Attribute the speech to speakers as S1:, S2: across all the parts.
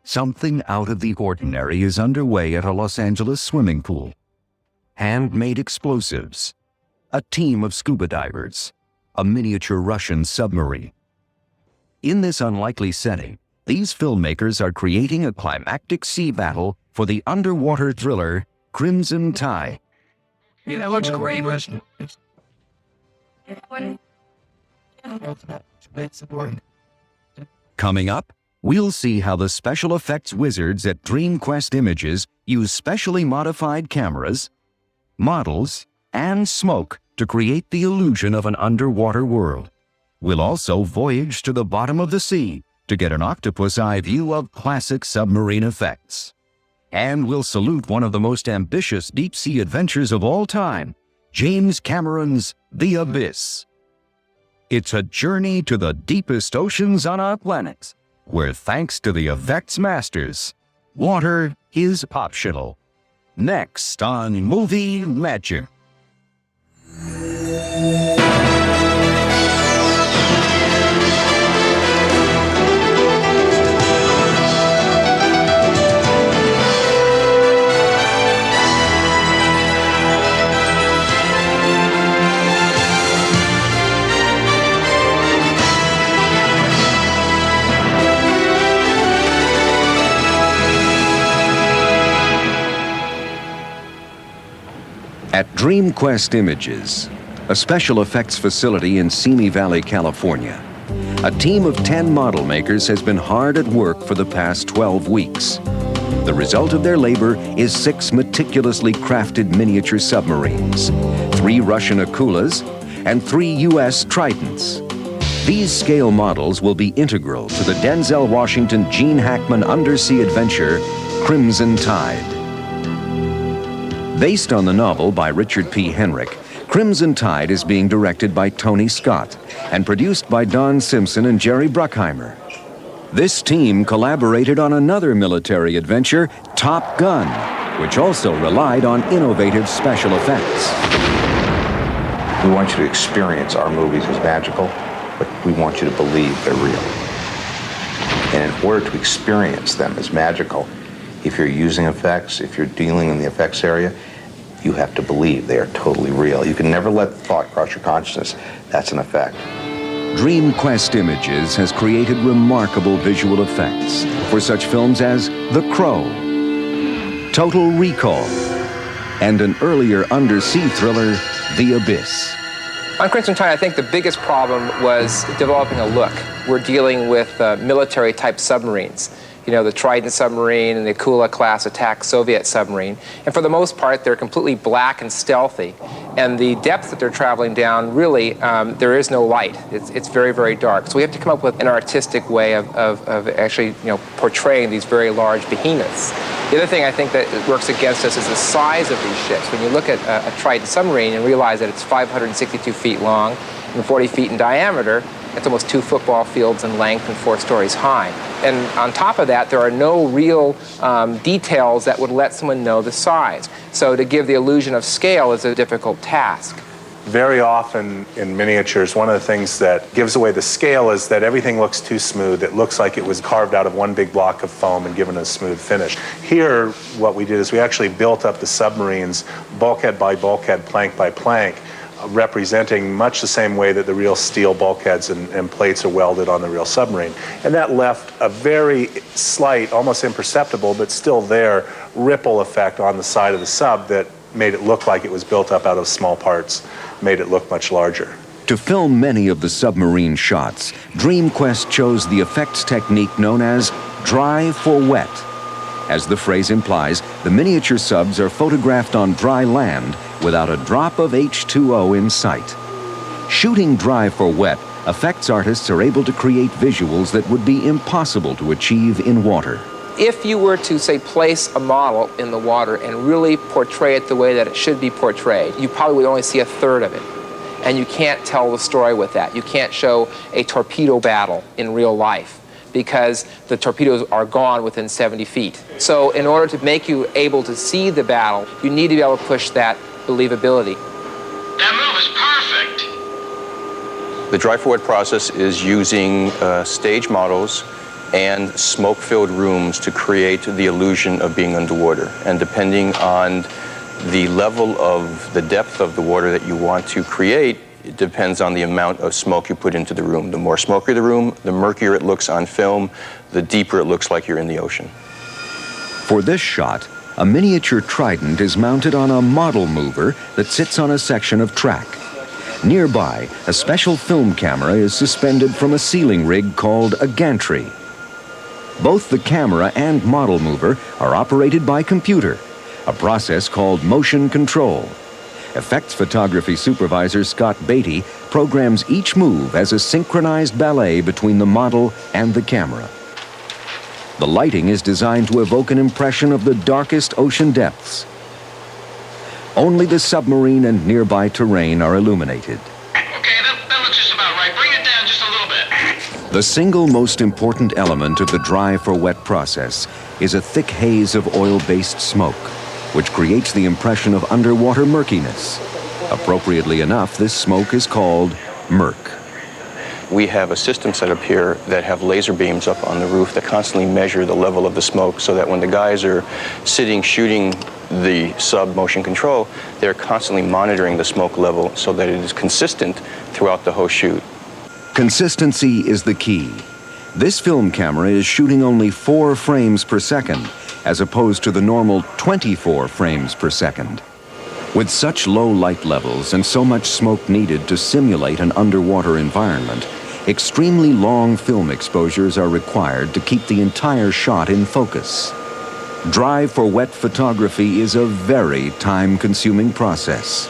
S1: Something out of the ordinary is underway at a Los Angeles swimming pool. Handmade explosives, a team of scuba divers, a miniature Russian submarine. In this unlikely setting, these filmmakers are creating a climactic sea battle for the underwater thriller Crimson Tide.
S2: Yeah, that looks great, Winston.
S1: Coming up, we'll see how the special effects wizards at DreamQuest Images use specially modified cameras, models, and smoke to create the illusion of an underwater world. We'll also voyage to the bottom of the sea to get an octopus eye view of classic submarine effects. And we'll salute one of the most ambitious deep-sea adventures of all time, James Cameron's The Abyss. It's a journey to the deepest oceans on our planet, where thanks to the effects masters, water is optional. Next on Movie Magic. At DreamQuest Images, a special effects facility in Simi Valley, California, a team of 10 model makers has been hard at work for the past 12 weeks. The result of their labor is 6 meticulously crafted miniature submarines, 3 Russian Akulas, and 3 U.S. Tridents. These scale models will be integral to the Denzel Washington, Gene Hackman undersea adventure, Crimson Tide. Based on the novel by Richard P. Henrik, Crimson Tide is being directed by Tony Scott and produced by Don Simpson and Jerry Bruckheimer. This team collaborated on another military adventure, Top Gun, which also relied on innovative special effects.
S3: We want you to experience our movies as magical, but we want you to believe they're real. And in order to experience them as magical, if you're using effects, if you're dealing in the effects area, you have to believe they are totally real. You can never let the thought cross your consciousness. That's an effect.
S1: DreamQuest Images has created remarkable visual effects for such films as The Crow, Total Recall, and an earlier undersea thriller, The Abyss.
S4: On Crimson Tide, I think the biggest problem was developing a look. We're dealing with military-type submarines. You know, the Trident submarine and the Akula-class attack Soviet submarine. And for the most part, they're completely black and stealthy. And the depth that they're traveling down, really, there is no light. It's very, very dark. So we have to come up with an artistic way of actually, portraying these very large behemoths. The other thing I think that works against us is the size of these ships. When you look at a Trident submarine and realize that it's 562 feet long and 40 feet in diameter, it's almost 2 football fields in length and 4 stories high. And on top of that, there are no real details that would let someone know the size. So to give the illusion of scale is a difficult task.
S5: Very often in miniatures, one of the things that gives away the scale is that everything looks too smooth. It looks like it was carved out of one big block of foam and given a smooth finish. Here, what we did is we actually built up the submarines bulkhead by bulkhead, plank by plank, representing much the same way that the real steel bulkheads and plates are welded on the real submarine. And that left a very slight, almost imperceptible, but still there, ripple effect on the side of the sub that made it look like it was built up out of small parts, made it look much larger.
S1: To film many of the submarine shots, DreamQuest chose the effects technique known as dry for wet. As the phrase implies, the miniature subs are photographed on dry land without a drop of H2O in sight. Shooting dry for wet, effects artists are able to create visuals that would be impossible to achieve in water.
S4: If you were to, say, place a model in the water and really portray it the way that it should be portrayed, you probably would only see a third of it. And you can't tell the story with that. You can't show a torpedo battle in real life, because the torpedoes are gone within 70 feet. So in order to make you able to see the battle, you need to be able to push that believability.
S2: That move is perfect.
S6: The dry forward process is using stage models and smoke-filled rooms to create the illusion of being underwater. And depending on the level of the depth of the water that you want to create, it depends on the amount of smoke you put into the room. The more smoky the room, the murkier it looks on film, the deeper it looks like you're in the ocean.
S1: For this shot, a miniature trident is mounted on a model mover that sits on a section of track. Nearby, a special film camera is suspended from a ceiling rig called a gantry. Both the camera and model mover are operated by computer, a process called motion control. Effects photography supervisor Scott Beatty programs each move as a synchronized ballet between the model and the camera. The lighting is designed to evoke an impression of the darkest ocean depths. Only the submarine and nearby terrain are illuminated.
S2: Okay, that looks just about right. Bring it down just a little bit.
S1: The single most important element of the dry for wet process is a thick haze of oil-based smoke, which creates the impression of underwater murkiness. Appropriately enough, this smoke is called murk.
S6: We have a system set up here that have laser beams up on the roof that constantly measure the level of the smoke so that when the guys are sitting shooting the sub motion control, they're constantly monitoring the smoke level so that it is consistent throughout the whole shoot.
S1: Consistency is the key. This film camera is shooting only 4 frames per second, as opposed to the normal 24 frames per second. With such low light levels and so much smoke needed to simulate an underwater environment, extremely long film exposures are required to keep the entire shot in focus. Dry for wet photography is a very time-consuming process.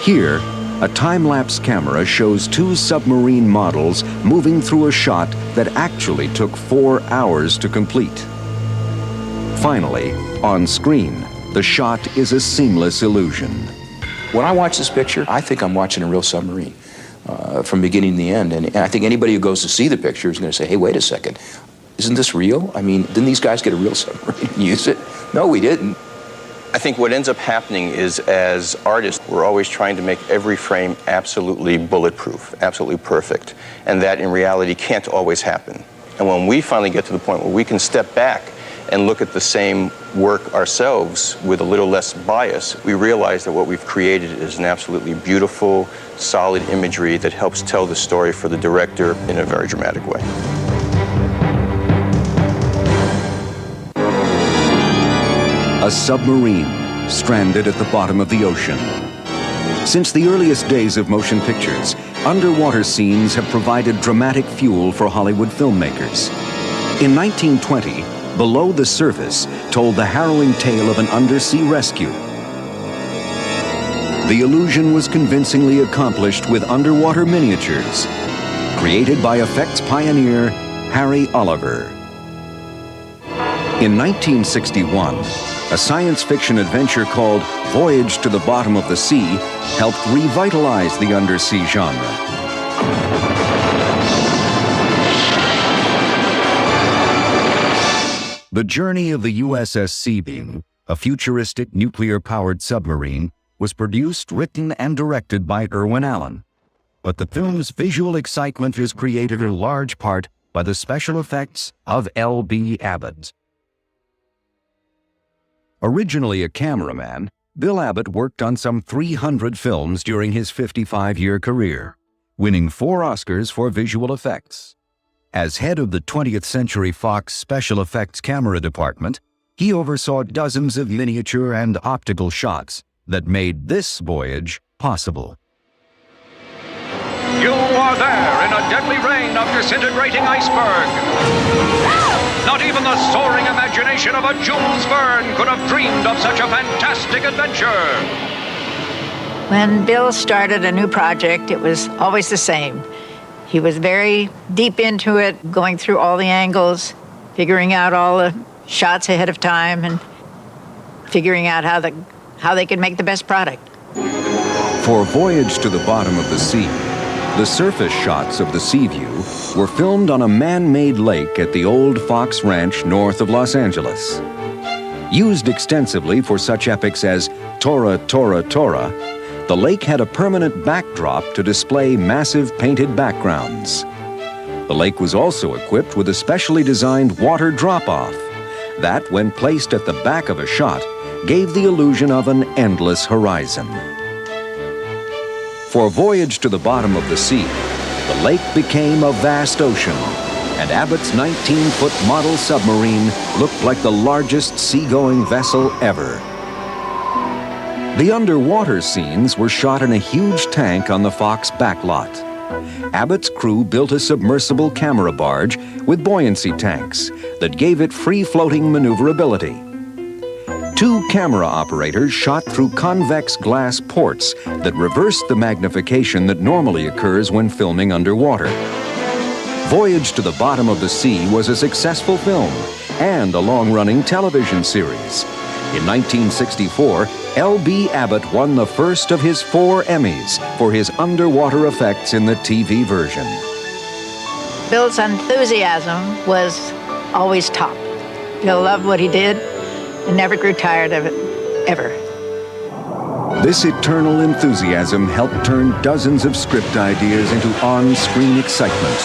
S1: Here, a time-lapse camera shows 2 submarine models moving through a shot that actually took 4 hours to complete. Finally, on screen, the shot is a seamless illusion.
S7: When I watch this picture, I think I'm watching a real submarine from beginning to the end. And I think anybody who goes to see the picture is going to say, hey, wait a second, isn't this real? I mean, didn't these guys get a real submarine and use it? No, we didn't.
S6: I think what ends up happening is, as artists, we're always trying to make every frame absolutely bulletproof, absolutely perfect, and that in reality can't always happen. And when we finally get to the point where we can step back and look at the same work ourselves with a little less bias, we realize that what we've created is an absolutely beautiful, solid imagery that helps tell the story for the director in a very dramatic way.
S1: A submarine stranded at the bottom of the ocean. Since the earliest days of motion pictures, underwater scenes have provided dramatic fuel for Hollywood filmmakers. In 1920, Below the Surface told the harrowing tale of an undersea rescue. The illusion was convincingly accomplished with underwater miniatures, created by effects pioneer Harry Oliver. In 1961, a science fiction adventure called Voyage to the Bottom of the Sea helped revitalize the undersea genre. The journey of the USS Seabeam, a futuristic nuclear-powered submarine, was produced, written, and directed by Irwin Allen. But the film's visual excitement is created in large part by the special effects of L.B. Abbott. Originally a cameraman, Bill Abbott worked on some 300 films during his 55-year career, winning 4 Oscars for visual effects. As head of the 20th Century Fox Special Effects Camera Department, he oversaw dozens of miniature and optical shots that made this voyage possible.
S8: You are there in a deadly rain of disintegrating iceberg. Not even the soaring imagination of a Jules Verne could have dreamed of such a fantastic adventure.
S9: When Bill started a new project, it was always the same. He was very deep into it, going through all the angles, figuring out all the shots ahead of time, and figuring out how they could make the best product.
S1: For Voyage to the Bottom of the Sea, the surface shots of the sea view were filmed on a man-made lake at the old Fox Ranch north of Los Angeles. Used extensively for such epics as Tora, Tora, Tora, the lake had a permanent backdrop to display massive painted backgrounds. The lake was also equipped with a specially designed water drop-off that, when placed at the back of a shot, gave the illusion of an endless horizon. For Voyage to the Bottom of the Sea, the lake became a vast ocean, and Abbott's 19-foot model submarine looked like the largest seagoing vessel ever. The underwater scenes were shot in a huge tank on the Fox backlot. Abbott's crew built a submersible camera barge with buoyancy tanks that gave it free-floating maneuverability. 2 camera operators shot through convex glass ports that reversed the magnification that normally occurs when filming underwater. Voyage to the Bottom of the Sea was a successful film and a long-running television series. In 1964, L.B. Abbott won the first of his 4 Emmys for his underwater effects in the TV version.
S9: Bill's enthusiasm was always top. Bill loved what he did and never grew tired of it, ever.
S1: This eternal enthusiasm helped turn dozens of script ideas into on-screen excitement.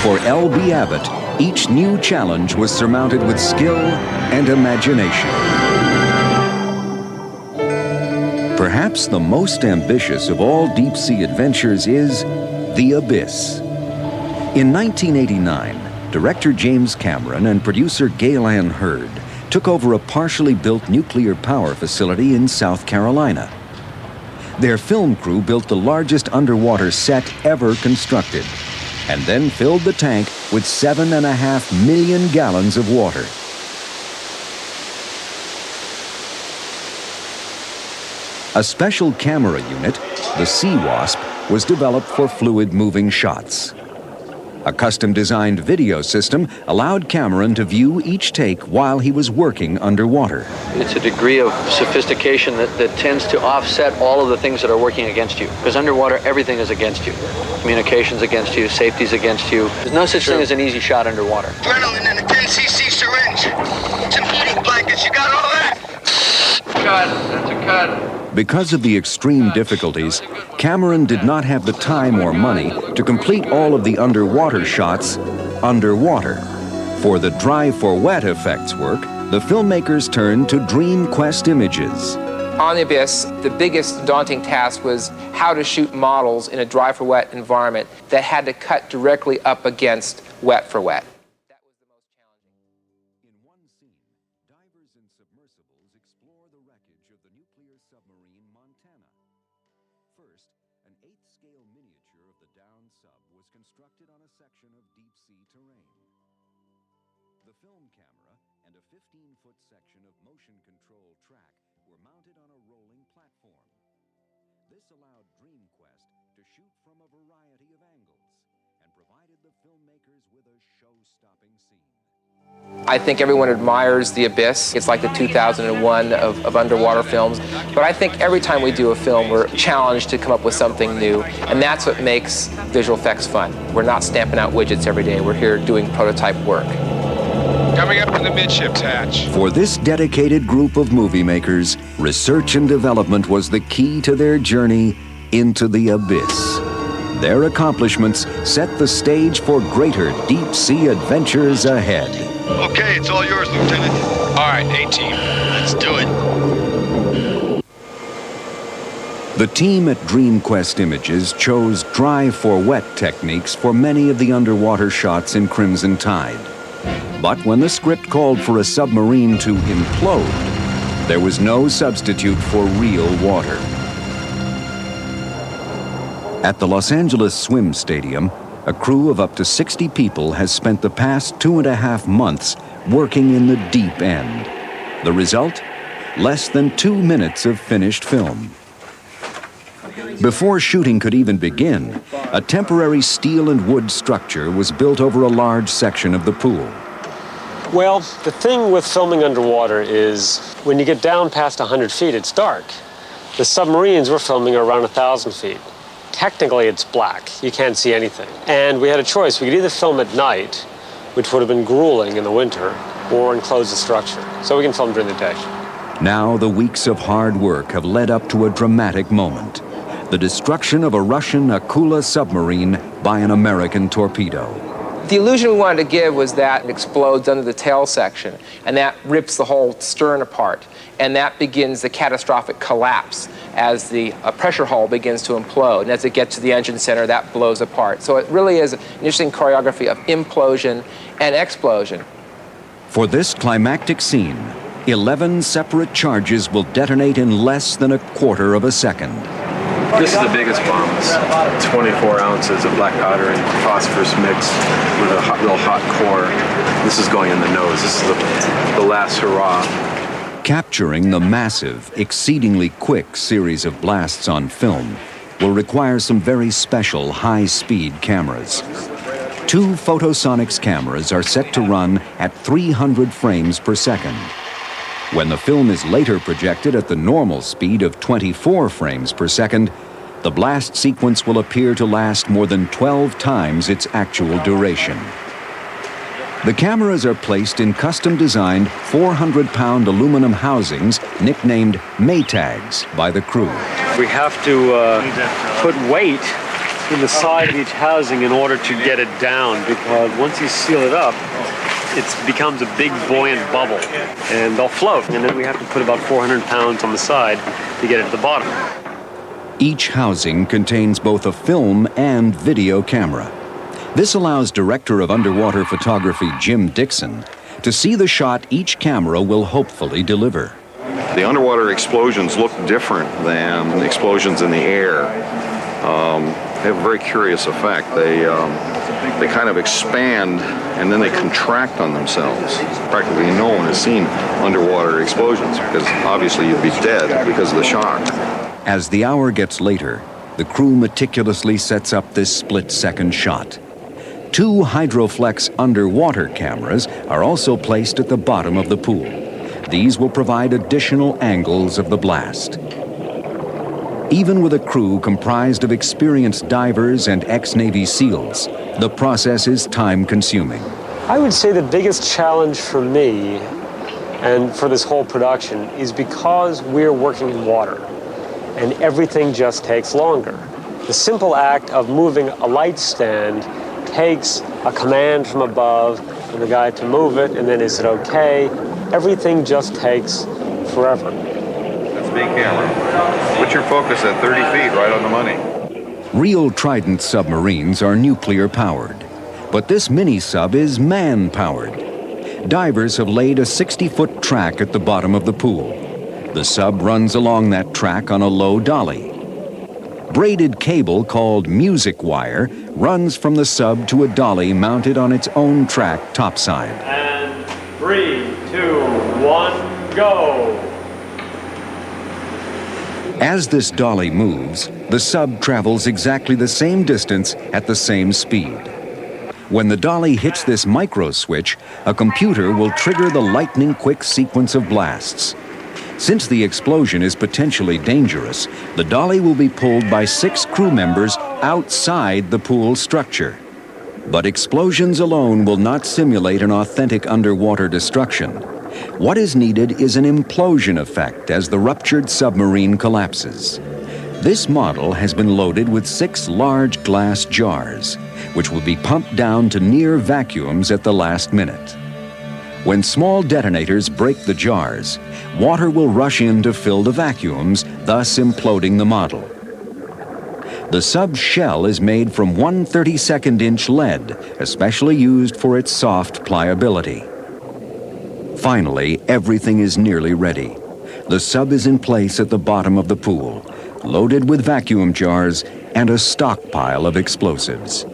S1: For L.B. Abbott, each new challenge was surmounted with skill and imagination. Perhaps the most ambitious of all deep-sea adventures is The Abyss. In 1989, director James Cameron and producer Gale Ann Hurd took over a partially built nuclear power facility in South Carolina. Their film crew built the largest underwater set ever constructed, and then filled the tank with 7.5 million gallons of water. A special camera unit, the Sea Wasp, was developed for fluid-moving shots. A custom-designed video system allowed Cameron to view each take while he was working underwater.
S10: It's a degree of sophistication that tends to offset all of the things that are working against you. Because underwater, everything is against you. Communication's against you, safety's against you. There's no such thing as an easy shot underwater.
S2: Adrenaline in a 10cc syringe. Some heating blankets. You got all that? Cut. That's a cut.
S1: Because of the extreme difficulties, Cameron did not have the time or money to complete all of the underwater shots underwater. For the dry for wet effects work, the filmmakers turned to Dream Quest Images.
S4: On The Abyss, the biggest daunting task was how to shoot models in a dry for wet environment that had to cut directly up against wet for wet. That was the most challenging.
S1: In one scene, divers and submersibles explore the wreckage of the nuclear submarine Montana. First, an 8th-scale miniature of the downed sub was constructed on a section of deep-sea terrain. The film camera and a 15-foot section of motion-control track were mounted on a rolling platform. This allowed DreamQuest to shoot from a variety of angles and provided the filmmakers with a show-stopping scene.
S4: I think everyone admires The Abyss. It's like the 2001 of underwater films. But I think every time we do a film, we're challenged to come up with something new. And that's what makes visual effects fun. We're not stamping out widgets every day. We're here doing prototype work.
S2: Coming up in the midships hatch.
S1: For this dedicated group of movie makers, research and development was the key to their journey into the abyss. Their accomplishments set the stage for greater deep-sea adventures ahead.
S2: Okay, it's all yours, Lieutenant. All right, A-Team. Let's do it.
S1: The team at DreamQuest Images chose dry for wet techniques for many of the underwater shots in Crimson Tide. But when the script called for a submarine to implode, there was no substitute for real water. At the Los Angeles Swim Stadium, a crew of up to 60 people has spent the past 2.5 months working in the deep end. The result? Less than 2 minutes of finished film. Before shooting could even begin, a temporary steel and wood structure was built over a large section of the pool.
S11: Well, the thing with filming underwater is when you get down past 100 feet, it's dark. The submarines we're filming are around 1,000 feet. Technically, it's black. You can't see anything. And we had a choice. We could either film at night, which would have been grueling in the winter, or enclose the structure. So we can film during the day.
S1: Now the weeks of hard work have led up to a dramatic moment. The destruction of a Russian Akula submarine by an American torpedo.
S4: The illusion we wanted to give was that it explodes under the tail section, and that rips the whole stern apart, and that begins the catastrophic collapse as the pressure hull begins to implode, and as it gets to the engine center, that blows apart. So it really is an interesting choreography of implosion and explosion.
S1: For this climactic scene, 11 separate charges will detonate in less than a quarter of a second.
S12: This is the biggest bomb. It's 24 ounces of black powder and phosphorus mix with a real hot core. This is going in the nose. This is the last hurrah.
S1: Capturing the massive, exceedingly quick series of blasts on film will require some very special high-speed cameras. 2 photosonics cameras are set to run at 300 frames per second. When the film is later projected at the normal speed of 24 frames per second, the blast sequence will appear to last more than 12 times its actual duration. The cameras are placed in custom-designed 400-pound aluminum housings nicknamed Maytags by the crew.
S11: We have to put weight in the side of each housing in order to get it down, because once you seal it up, it becomes a big buoyant bubble, and they'll float. And then we have to put about 400 pounds on the side to get it to the bottom.
S1: Each housing contains both a film and video camera. This allows Director of Underwater Photography Jim Dixon to see the shot each camera will hopefully deliver.
S13: The underwater explosions look different than explosions in the air. They have a very curious effect. They kind of expand and then they contract on themselves. Practically no one has seen underwater explosions because obviously you'd be dead because of the shock.
S1: As the hour gets later, the crew meticulously sets up this split-second shot. 2 Hydroflex underwater cameras are also placed at the bottom of the pool. These will provide additional angles of the blast. Even with a crew comprised of experienced divers and ex-Navy SEALs, the process is time-consuming.
S11: I would say the biggest challenge for me and for this whole production is because we're working in water and everything just takes longer. The simple act of moving a light stand takes a command from above and the guy to move it, and then is it okay? Everything just takes forever.
S13: That's a big camera. Put your focus at 30 feet, right on the money.
S1: Real Trident submarines are nuclear-powered, but this mini-sub is man-powered. Divers have laid a 60-foot track at the bottom of the pool. The sub runs along that track on a low dolly. Braided cable called music wire runs from the sub to a dolly mounted on its own track topside.
S11: And 3, 2, 1, go!
S1: As this dolly moves, the sub travels exactly the same distance at the same speed. When the dolly hits this micro switch, a computer will trigger the lightning-quick sequence of blasts. Since the explosion is potentially dangerous, the dolly will be pulled by 6 crew members outside the pool structure. But explosions alone will not simulate an authentic underwater destruction. What is needed is an implosion effect as the ruptured submarine collapses. This model has been loaded with 6 large glass jars, which will be pumped down to near vacuums at the last minute. When small detonators break the jars, water will rush in to fill the vacuums, thus imploding the model. The sub shell is made from 1/32-inch lead, especially used for its soft pliability. Finally, everything is nearly ready. The sub is in place at the bottom of the pool, loaded with vacuum jars and a stockpile of explosives.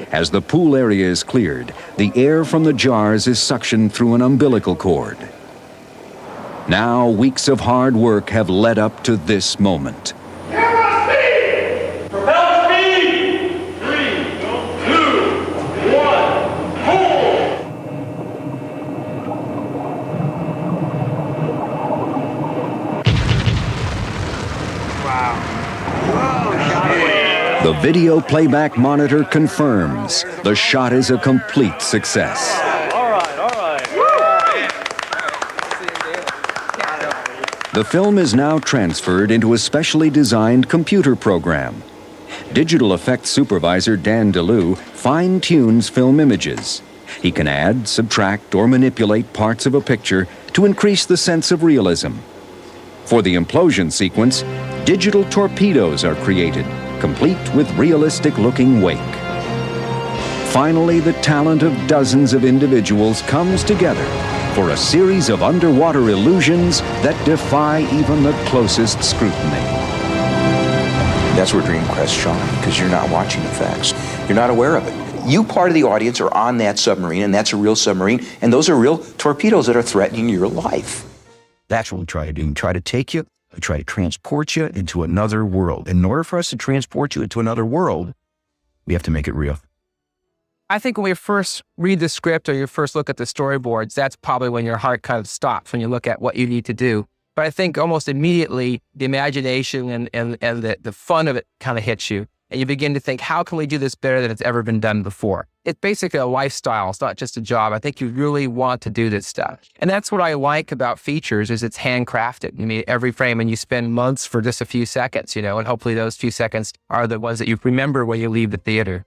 S1: As the pool area is cleared, the air from the jars is suctioned through an umbilical cord. Now, weeks of hard work have led up to this moment.
S11: Camera speed! Propeller speed! 3, 2, 1, pull! Wow.
S1: The video playback monitor confirms the shot is a complete success.
S11: All right.
S1: The film is now transferred into a specially designed computer program. digital effects supervisor Dan DeLue fine-tunes film images. He can add, subtract, or manipulate parts of a picture to increase the sense of realism. For the implosion sequence, digital torpedoes are created, complete with realistic-looking wake. Finally, the talent of dozens of individuals comes together for a series of underwater illusions that defy even the closest scrutiny.
S7: That's where DreamQuest shine, because you're not watching the facts. You're not aware of it. You, part of the audience, are on that submarine, and that's a real submarine, and those are real torpedoes that are threatening your life.
S14: That's what we try to do. We try to take you, we try to transport you into another world. In order for us to transport you into another world, we have to make it real.
S4: I think when you first read the script or you first look at the storyboards, that's probably when your heart kind of stops, when you look at what you need to do. But I think almost immediately the imagination and the fun of it kind of hits you. And you begin to think, how can we do this better than it's ever been done before? It's basically a lifestyle. It's not just a job. I think you really want to do this stuff. And that's what I like about features is it's handcrafted. You mean every frame, and you spend months for just a few seconds, and hopefully those few seconds are the ones that you remember when you leave the theater.